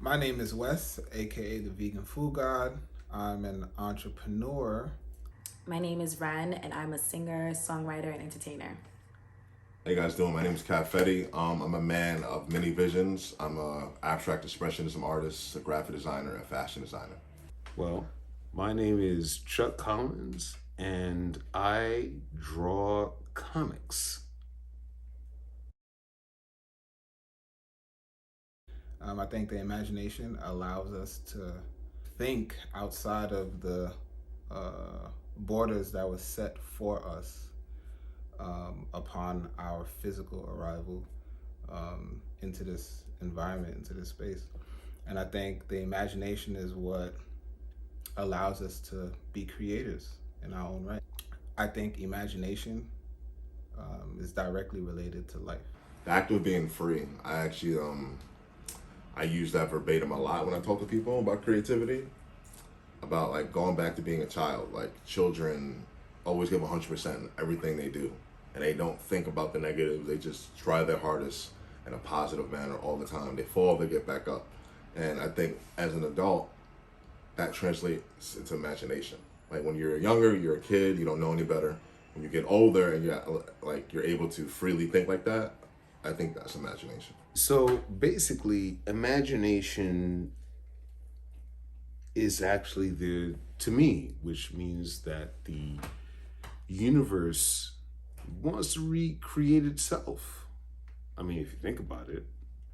My name is Wes, aka the Vegan Food God. I'm an entrepreneur. My name is Ren, and I'm a singer, songwriter, and entertainer. How you guys doing? My name is Kat Fetty. I'm a man of many visions. I'm a abstract expressionism artist, a graphic designer, a fashion designer. Well, my name is Chuck Collins, and I draw comics. I think the imagination allows us to think outside of the borders that were set for us upon our physical arrival into this environment, into this space. And I think the imagination is what allows us to be creators in our own right. I think imagination is directly related to life. The act of being free. I use that verbatim a lot when I talk to people about creativity, about like going back to being a child. Like children always give 100% in everything they do, and they don't think about the negatives. They just try their hardest in a positive manner all the time. They fall, they get back up, and I think as an adult, that translates into imagination. Like when you're younger, you're a kid, you don't know any better. When you get older and you're able to freely think like that, I think that's imagination. So basically, imagination is actually to me, which means that the universe wants to recreate itself. I mean, if you think about it,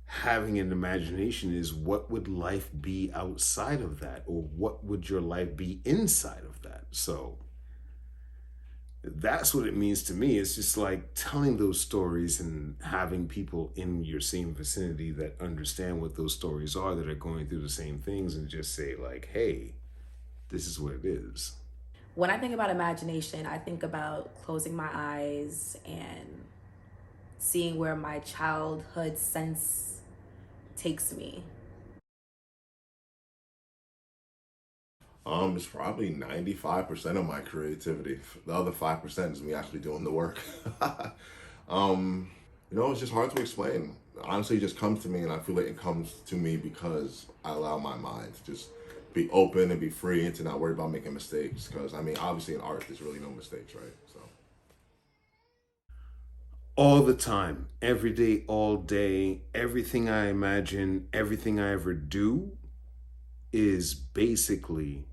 having an imagination is what would life be outside of that, or what would your life be inside of that? So that's what it means to me. It's just like telling those stories and having people in your same vicinity that understand what those stories are, that are going through the same things, and just say like, hey, this is what it is. When I think about imagination, I think about closing my eyes and seeing where my childhood sense takes me. It's probably 95% of my creativity. The other 5% is me actually doing the work. It's just hard to explain. Honestly, it just comes to me, and I feel like it comes to me because I allow my mind to just be open and be free and to not worry about making mistakes. Because, I mean, obviously in art, there's really no mistakes, right? So. All the time, every day, all day, everything I imagine, everything I ever do is basically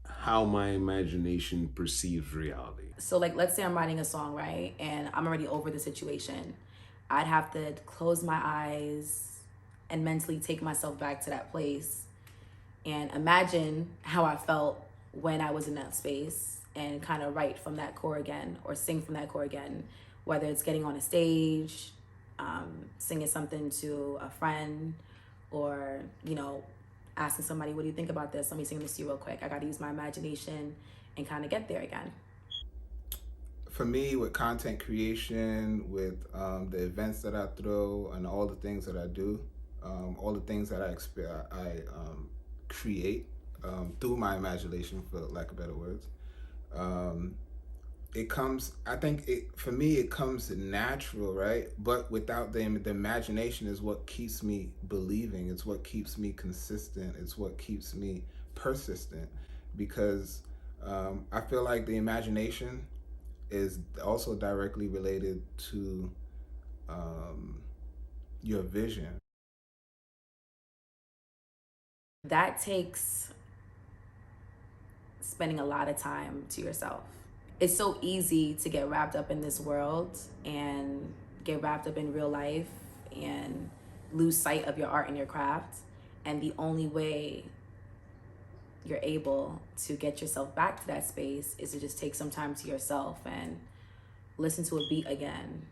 how my imagination perceives reality. So, like, let's say I'm writing a song, right? And I'm already over the situation. I'd have to close my eyes and mentally take myself back to that place and imagine how I felt when I was in that space and kind of write from that core again or sing from that core again, whether it's getting on a stage, singing something to a friend, or, asking somebody, what do you think about this? Let me sing this to you real quick. I got to use my imagination and kind of get there again. For me, with content creation, with the events that I throw and all the things that I do, all the things that I create through my imagination, for lack of better words, it comes, I think for me, it comes natural, right? But without the imagination is what keeps me believing. It's what keeps me consistent. It's what keeps me persistent, because I feel like the imagination is also directly related to your vision. That takes spending a lot of time to yourself. It's so easy to get wrapped up in this world and get wrapped up in real life and lose sight of your art and your craft. And the only way you're able to get yourself back to that space is to just take some time to yourself and listen to a beat again.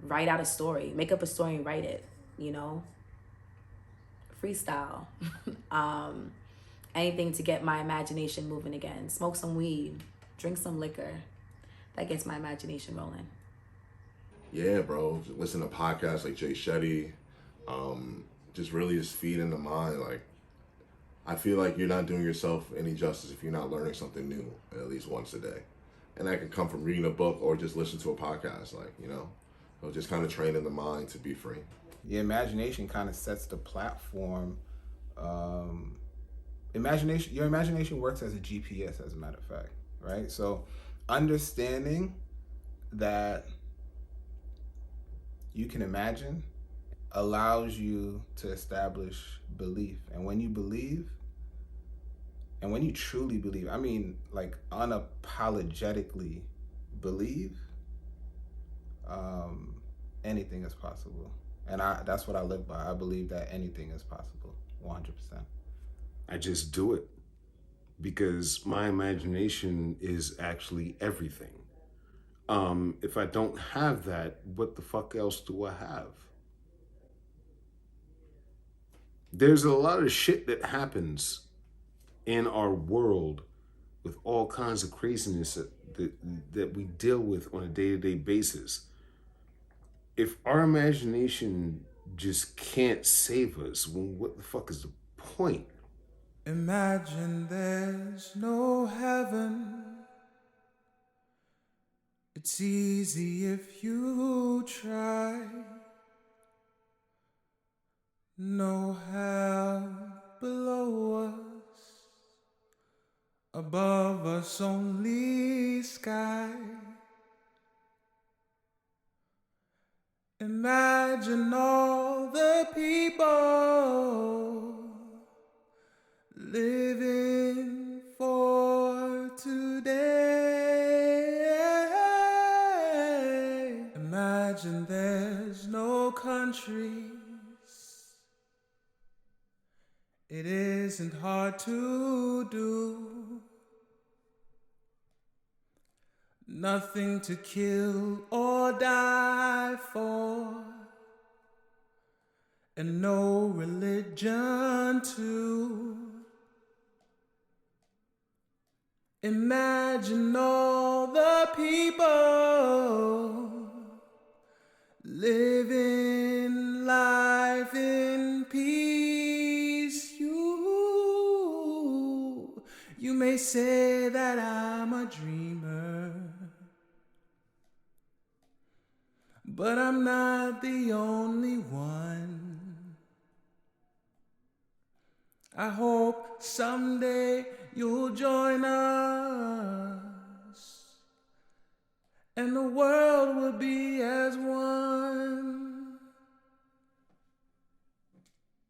Write out a story, make up a story and write it, freestyle. Anything to get my imagination moving again. Smoke some weed, drink some liquor. That gets my imagination rolling. Yeah, bro. Listen to podcasts like Jay Shetty. Just really just feeding the mind. Like, I feel like you're not doing yourself any justice if you're not learning something new at least once a day. And that can come from reading a book or just listen to a podcast, so just kind of training the mind to be free. Your imagination kind of sets the platform. Your imagination works as a GPS, as a matter of fact, right? So understanding that you can imagine allows you to establish belief. And when you believe, and when you truly believe, I mean, like unapologetically believe, anything is possible. And that's what I live by. I believe that anything is possible, 100%. I just do it because my imagination is actually everything. If I don't have that, what the fuck else do I have? There's a lot of shit that happens in our world with all kinds of craziness that we deal with on a day-to-day basis. If our imagination just can't save us, well, what the fuck is the point? Imagine there's no heaven. It's easy if you try. No hell below us, above us only sky. Imagine all the people living for today. Imagine there's no countries. It isn't hard to do. Nothing to kill or die for, and no religion too. Imagine all the people living life in peace. You may say that I'm a dreamer, but I'm not the only one. I hope someday you'll join us, and the world will be as one.